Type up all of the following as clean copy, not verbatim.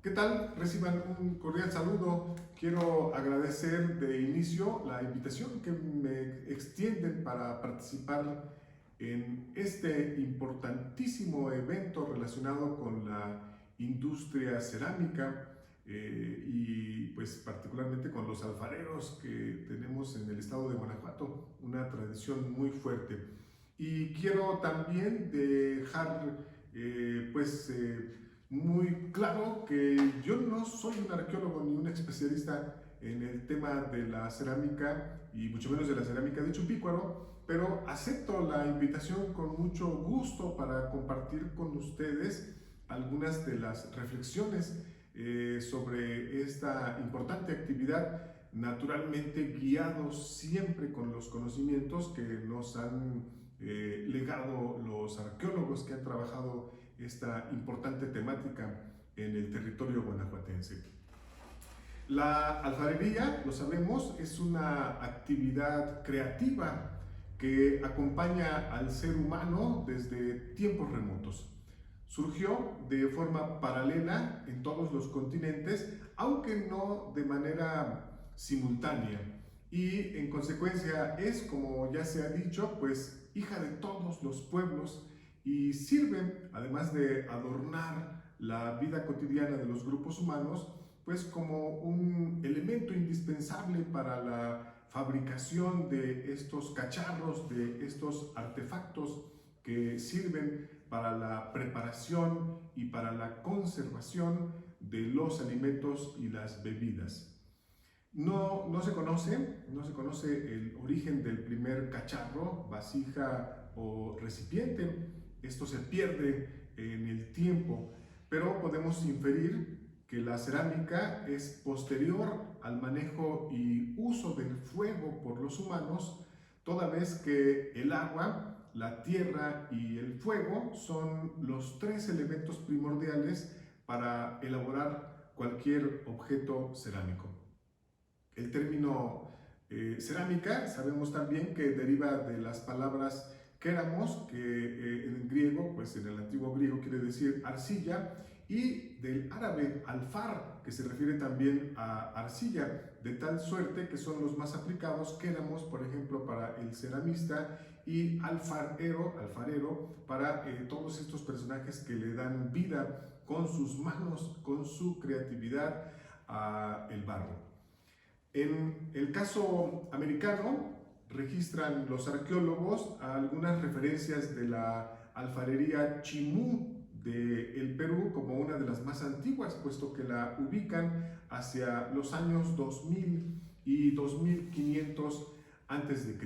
¿Qué tal? Reciban un cordial saludo. Quiero agradecer de inicio la invitación que me extienden para participar en este importantísimo evento relacionado con la industria cerámica y pues particularmente con los alfareros que tenemos en el estado de Guanajuato, una tradición muy fuerte. Y quiero también dejar muy claro que yo no soy un arqueólogo ni un especialista en el tema de la cerámica y mucho menos de la cerámica de Chupícuaro, pero acepto la invitación con mucho gusto para compartir con ustedes algunas de las reflexiones sobre esta importante actividad, naturalmente guiados siempre con los conocimientos que nos han legado los arqueólogos que han trabajado esta importante temática en el territorio guanajuatense. La alfarería, lo sabemos, es una actividad creativa que acompaña al ser humano desde tiempos remotos. Surgió de forma paralela en todos los continentes, aunque no de manera simultánea. Y en consecuencia es, como ya se ha dicho, pues hija de todos los pueblos y sirve, además de adornar la vida cotidiana de los grupos humanos, pues como un elemento indispensable para la fabricación de estos cacharros, de estos artefactos que sirven para la preparación y para la conservación de los alimentos y las bebidas. No se conoce el origen del primer cacharro, vasija o recipiente. Esto se pierde en el tiempo, pero podemos inferir que la cerámica es posterior al manejo y uso del fuego por los humanos, toda vez que el agua, la tierra y el fuego son los tres elementos primordiales para elaborar cualquier objeto cerámico. El término cerámica sabemos también que deriva de las palabras kéramos, que en griego, pues en el antiguo griego quiere decir arcilla, y del árabe alfar, que se refiere también a arcilla, de tal suerte que son los más aplicados, kéramos, por ejemplo, para el ceramista, y alfarero, para todos estos personajes que le dan vida con sus manos, con su creatividad al barro. En el caso americano, registran los arqueólogos algunas referencias de la alfarería Chimú del Perú como una de las más antiguas, puesto que la ubican hacia los años 2000 y 2500 a.C.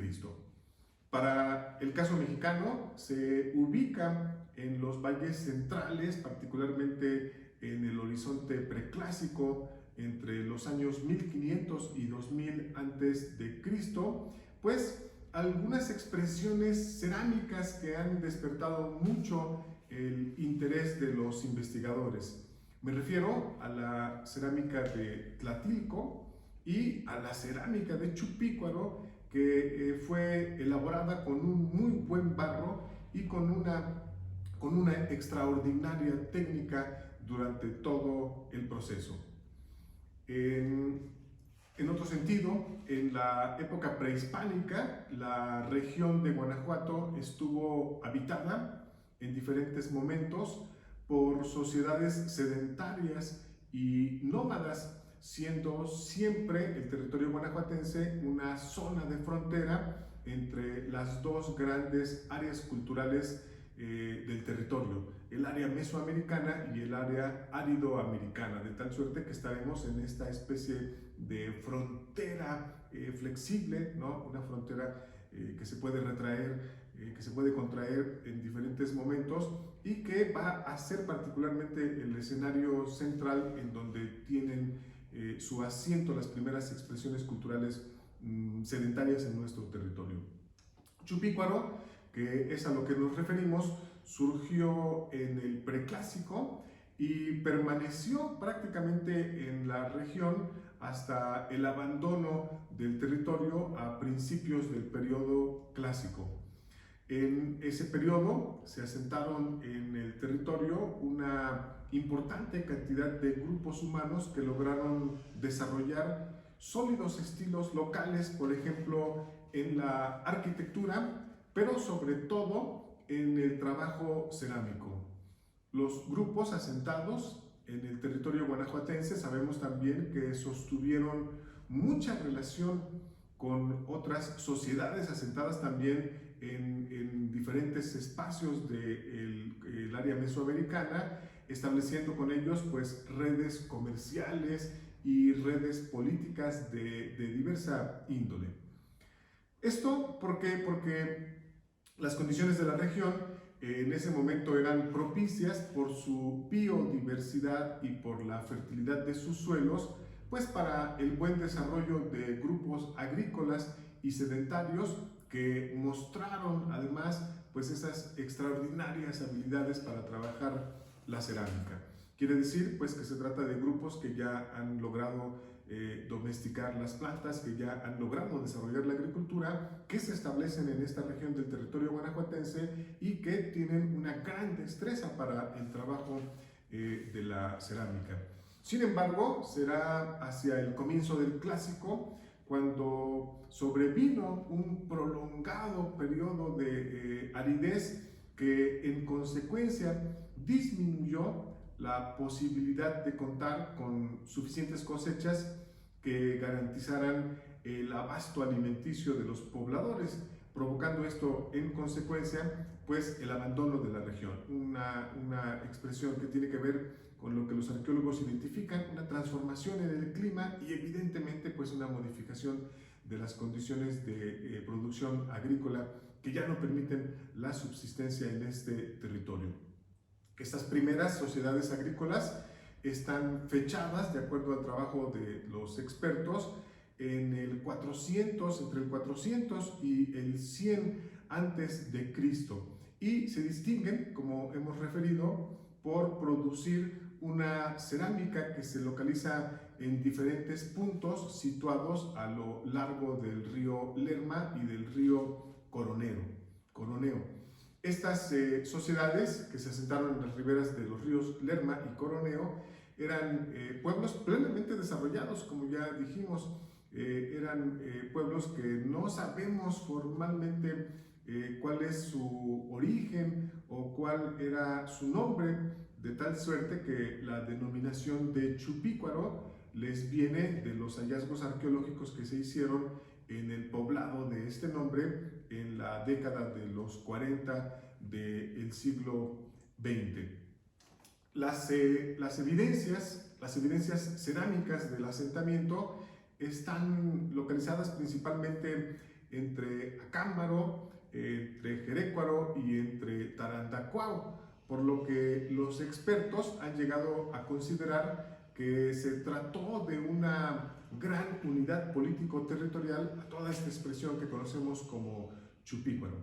Para el caso mexicano, se ubica en los valles centrales, particularmente en el horizonte preclásico, entre los años 1500 y 2000 antes de Cristo, pues algunas expresiones cerámicas que han despertado mucho el interés de los investigadores. Me refiero a la cerámica de Tlatilco y a la cerámica de Chupícuaro, que fue elaborada con un muy buen barro y con una extraordinaria técnica durante todo el proceso. En otro sentido, en la época prehispánica, la región de Guanajuato estuvo habitada en diferentes momentos por sociedades sedentarias y nómadas, siendo siempre el territorio guanajuatense una zona de frontera entre las dos grandes áreas culturales del territorio, el área mesoamericana y el área áridoamericana, de tal suerte que estaremos en esta especie de frontera flexible, ¿no? Una frontera que se puede retraer, que se puede contraer en diferentes momentos y que va a ser particularmente el escenario central en donde tienen su asiento las primeras expresiones culturales sedentarias en nuestro territorio. Chupícuaro, que es a lo que nos referimos, surgió en el preclásico y permaneció prácticamente en la región hasta el abandono del territorio a principios del periodo clásico. En ese periodo se asentaron en el territorio una importante cantidad de grupos humanos que lograron desarrollar sólidos estilos locales, por ejemplo, en la arquitectura, pero sobre todo en el trabajo cerámico. Los grupos asentados en el territorio guanajuatense sabemos también que sostuvieron mucha relación con otras sociedades asentadas también en diferentes espacios del área mesoamericana, estableciendo con ellos pues redes comerciales y redes políticas de diversa índole. Esto porque las condiciones de la región en ese momento eran propicias por su biodiversidad y por la fertilidad de sus suelos, pues para el buen desarrollo de grupos agrícolas y sedentarios que mostraron además pues esas extraordinarias habilidades para trabajar la cerámica. Quiere decir pues que se trata de grupos que ya han logrado domesticar las plantas, que ya han logrado desarrollar la agricultura, que se establecen en esta región del territorio guanajuatense y que tienen una gran destreza para el trabajo de la cerámica. Sin embargo, será hacia el comienzo del Clásico cuando sobrevino un prolongado periodo de aridez que en consecuencia disminuyó la posibilidad de contar con suficientes cosechas que garantizaran el abasto alimenticio de los pobladores, provocando esto en consecuencia pues el abandono de la región, una expresión que tiene que ver con lo que los arqueólogos identifican, una transformación en el clima y evidentemente pues una modificación de las condiciones de producción agrícola que ya no permiten la subsistencia en este territorio. Estas primeras sociedades agrícolas están fechadas, de acuerdo al trabajo de los expertos, en el 400, entre el 400 y el 100 antes de Cristo, y se distinguen, como hemos referido, por producir una cerámica que se localiza en diferentes puntos situados a lo largo del río Lerma y del río Coroneo. Estas sociedades que se asentaron en las riberas de los ríos Lerma y Coroneo eran pueblos plenamente desarrollados, como ya dijimos, eran pueblos que no sabemos formalmente cuál es su origen o cuál era su nombre, de tal suerte que la denominación de Chupícuaro les viene de los hallazgos arqueológicos que se hicieron en el poblado de este nombre en la década de los 40 del siglo XX. Las evidencias cerámicas del asentamiento están localizadas principalmente entre Acámbaro, entre Jerécuaro y entre Tarandacuao, por lo que los expertos han llegado a considerar que se trató de una gran unidad político-territorial a toda esta expresión que conocemos como Chupícuaro.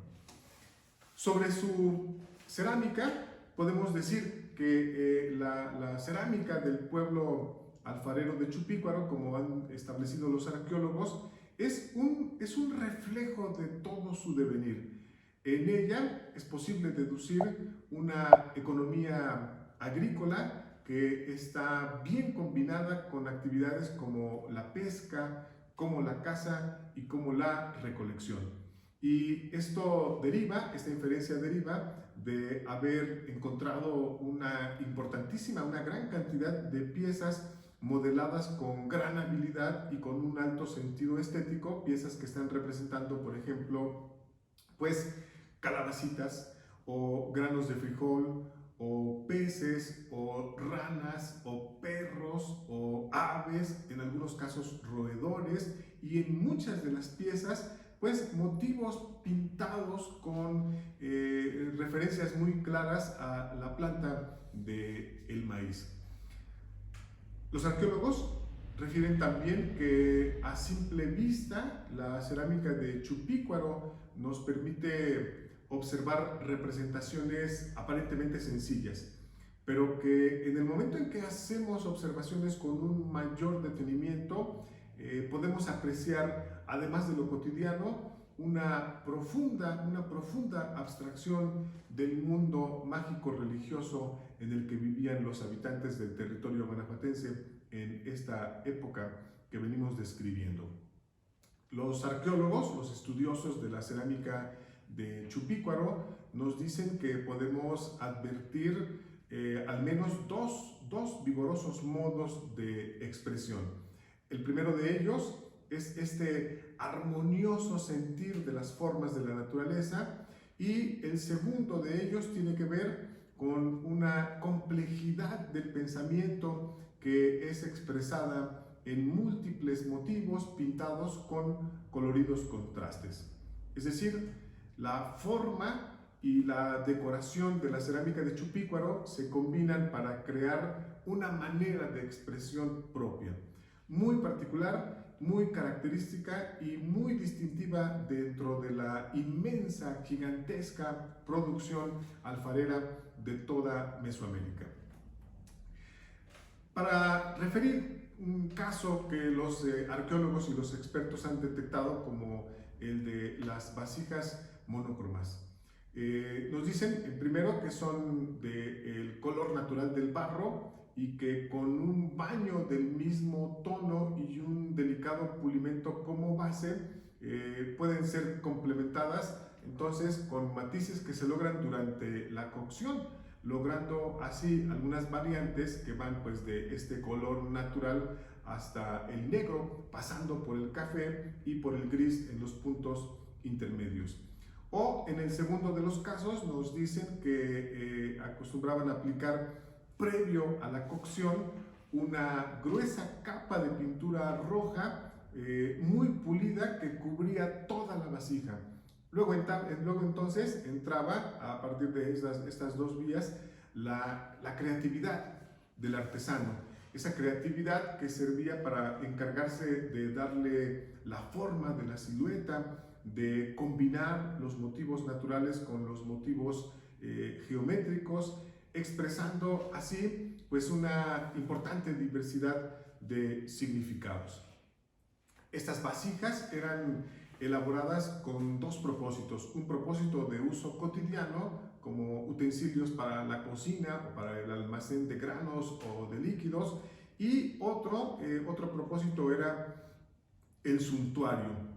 Sobre su cerámica, podemos decir que la cerámica del pueblo alfarero de Chupícuaro, como han establecido los arqueólogos, es un reflejo de todo su devenir. En ella es posible deducir una economía agrícola que está bien combinada con actividades como la pesca, como la caza y como la recolección. Y esta inferencia deriva de haber encontrado una gran cantidad de piezas modeladas con gran habilidad y con un alto sentido estético, piezas que están representando, por ejemplo, pues calabacitas o granos de frijol o peces o ranas o perros o aves, en algunos casos roedores, y en muchas de las piezas pues motivos pintados con referencias muy claras a la planta del maíz. Los arqueólogos refieren también que a simple vista la cerámica de Chupícuaro nos permite observar representaciones aparentemente sencillas, pero que en el momento en que hacemos observaciones con un mayor detenimiento, podemos apreciar, además de lo cotidiano, una profunda abstracción del mundo mágico religioso en el que vivían los habitantes del territorio guanajuatense en esta época que venimos describiendo. Los arqueólogos, los estudiosos de la cerámica de Chupícuaro, nos dicen que podemos advertir al menos dos vigorosos modos de expresión. El primero de ellos es este armonioso sentir de las formas de la naturaleza, y el segundo de ellos tiene que ver con una complejidad del pensamiento que es expresada en múltiples motivos pintados con coloridos contrastes. Es decir, la forma y la decoración de la cerámica de Chupícuaro se combinan para crear una manera de expresión propia, muy particular, muy característica y muy distintiva dentro de la inmensa, gigantesca producción alfarera de toda Mesoamérica. Para referir un caso que los arqueólogos y los expertos han detectado, como el de las vasijas monócromas. Nos dicen, primero, que son del color natural del barro y que con un baño del mismo tono y un delicado pulimento como base pueden ser complementadas entonces con matices que se logran durante la cocción, logrando así algunas variantes que van pues de este color natural hasta el negro, pasando por el café y por el gris en los puntos intermedios. O en el segundo de los casos nos dicen que acostumbraban a aplicar previo a la cocción una gruesa capa de pintura roja muy pulida que cubría toda la vasija. Luego entonces entraba, a partir de estas dos vías, la creatividad del artesano. Esa creatividad que servía para encargarse de darle la forma de la silueta, de combinar los motivos naturales con los motivos geométricos, expresando así pues una importante diversidad de significados. Estas vasijas eran elaboradas con dos propósitos: un propósito de uso cotidiano como utensilios para la cocina o para el almacén de granos o de líquidos, y otro propósito era el suntuario.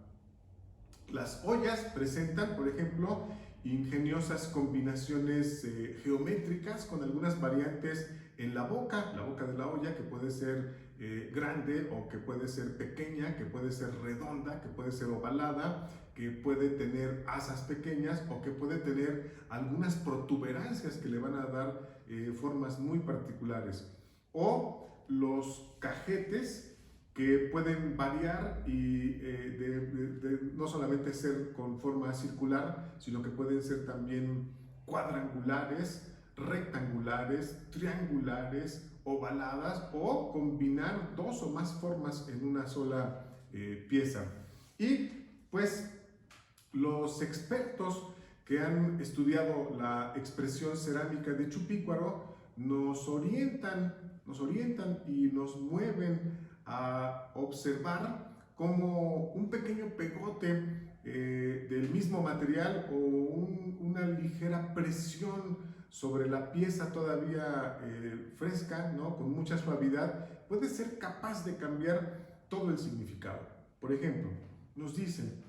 Las ollas presentan, por ejemplo, ingeniosas combinaciones geométricas con algunas variantes en la boca de la olla, que puede ser grande o que puede ser pequeña, que puede ser redonda, que puede ser ovalada, que puede tener asas pequeñas o que puede tener algunas protuberancias que le van a dar formas muy particulares. O los cajetes, que pueden variar y no solamente ser con forma circular, sino que pueden ser también cuadrangulares, rectangulares, triangulares, ovaladas, o combinar dos o más formas en una sola pieza. Y pues los expertos que han estudiado la expresión cerámica de Chupícuaro nos orientan y nos mueven a observar cómo un pequeño pegote del mismo material o una ligera presión sobre la pieza todavía fresca, ¿no?, con mucha suavidad, puede ser capaz de cambiar todo el significado. Por ejemplo, nos dicen,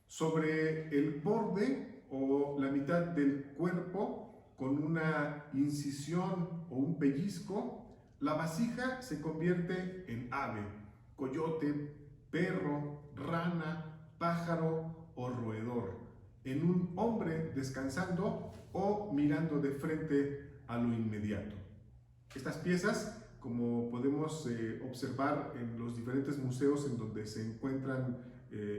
sobre el borde o la mitad del cuerpo, con una incisión o un pellizco, la vasija se convierte en ave, coyote, perro, rana, pájaro o roedor, en un hombre descansando o mirando de frente a lo inmediato. Estas piezas, como podemos observar en los diferentes museos en donde se encuentran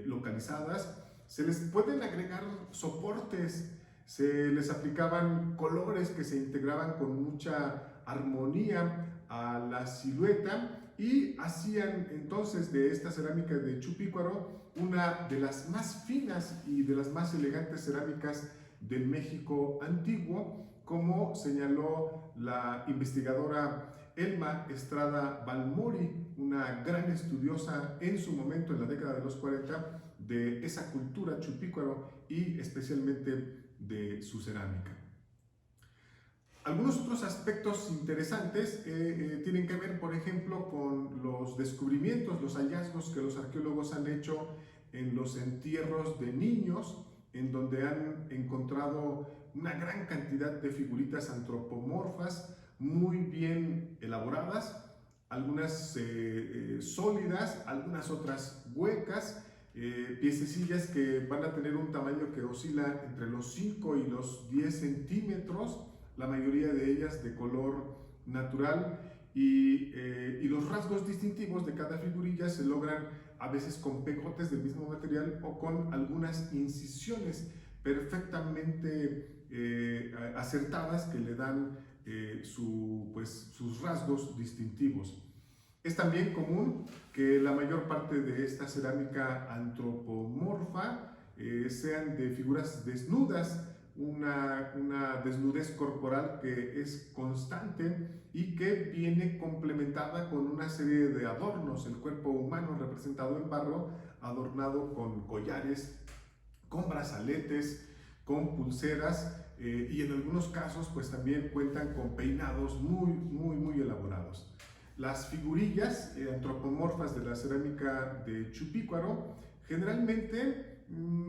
localizadas, se les pueden agregar soportes, se les aplicaban colores que se integraban con mucha armonía a la silueta y hacían entonces de esta cerámica de Chupícuaro una de las más finas y de las más elegantes cerámicas del México antiguo, como señaló la investigadora Elma Estrada Balmori, una gran estudiosa en su momento, en la década de los 40, de esa cultura chupícuaro y especialmente de su cerámica. Algunos otros aspectos interesantes tienen que ver, por ejemplo, con los descubrimientos, los hallazgos que los arqueólogos han hecho en los entierros de niños, en donde han encontrado una gran cantidad de figuritas antropomorfas muy bien elaboradas, algunas sólidas, algunas otras huecas, piececillas que van a tener un tamaño que oscila entre los 5 y los 10 centímetros, la mayoría de ellas de color natural, y los rasgos distintivos de cada figurilla se logran a veces con pegotes del mismo material o con algunas incisiones perfectamente acertadas que le dan sus rasgos distintivos. Es también común que la mayor parte de esta cerámica antropomorfa sean de figuras desnudas, una desnudez corporal que es constante y que viene complementada con una serie de adornos, el cuerpo humano representado en barro, adornado con collares, con brazaletes, con pulseras, y en algunos casos pues también cuentan con peinados muy elaborados. Las figurillas antropomorfas de la cerámica de Chupícuaro generalmente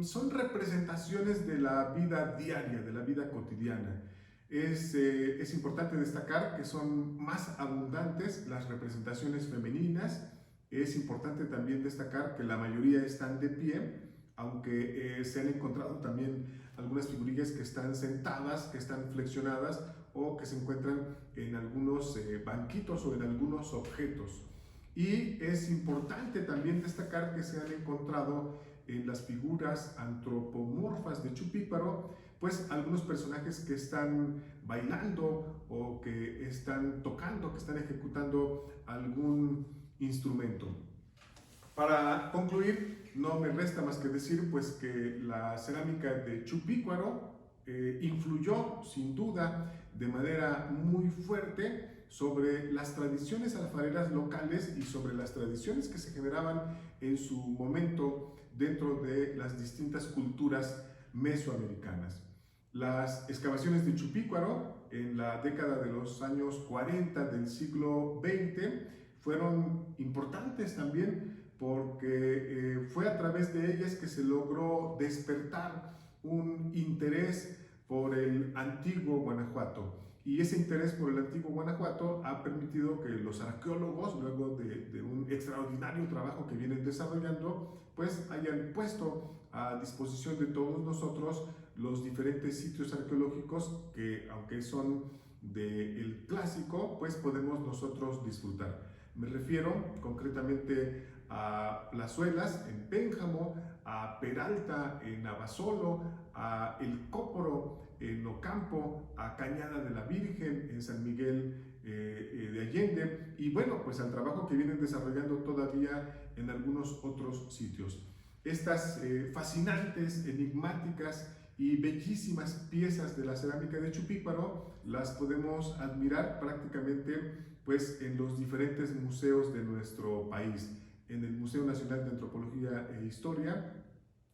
son representaciones de la vida diaria, de la vida cotidiana. Es importante destacar que son más abundantes las representaciones femeninas. Es importante también destacar que la mayoría están de pie, aunque se han encontrado también algunas figurillas que están sentadas, que están flexionadas o que se encuentran en algunos banquitos o en algunos objetos. Y es importante también destacar que se han encontrado en las figuras antropomorfas de Chupícuaro pues algunos personajes que están bailando o que están tocando, que están ejecutando algún instrumento. Para concluir, no me resta más que decir pues que la cerámica de Chupícuaro influyó sin duda de manera muy fuerte sobre las tradiciones alfareras locales y sobre las tradiciones que se generaban en su momento dentro de las distintas culturas mesoamericanas. Las excavaciones de Chupícuaro en la década de los años 40 del siglo XX fueron importantes también porque fue a través de ellas que se logró despertar un interés por el antiguo Guanajuato. Y ese interés por el antiguo Guanajuato ha permitido que los arqueólogos, luego de un extraordinario trabajo que vienen desarrollando, pues hayan puesto a disposición de todos nosotros los diferentes sitios arqueológicos que, aunque son del clásico, pues podemos nosotros disfrutar. Me refiero concretamente a Plazuelas en Pénjamo, a Peralta en Abasolo, a El Cóporo en Ocampo, a Cañada de la Virgen en San Miguel de Allende, y bueno, pues al trabajo que vienen desarrollando todavía en algunos otros sitios. Estas fascinantes, enigmáticas y bellísimas piezas de la cerámica de Chupícuaro las podemos admirar prácticamente pues en los diferentes museos de nuestro país, en el Museo Nacional de Antropología e Historia,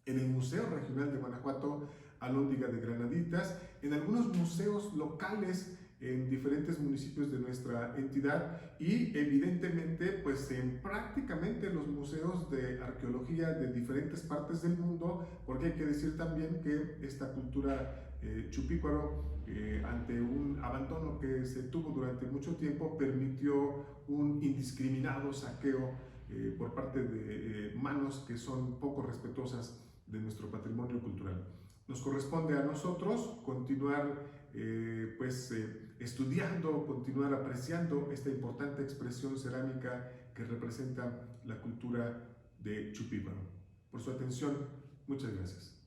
en el Museo Regional de Guanajuato, Alhóndiga de Granaditas, en algunos museos locales en diferentes municipios de nuestra entidad y evidentemente pues en prácticamente los museos de arqueología de diferentes partes del mundo, porque hay que decir también que esta cultura Chupícuaro, ante un abandono que se tuvo durante mucho tiempo, permitió un indiscriminado saqueo por parte de manos que son poco respetuosas de nuestro patrimonio cultural. Nos corresponde a nosotros continuar estudiando, continuar apreciando esta importante expresión cerámica que representa la cultura de Chupícuaro. Por su atención, muchas gracias.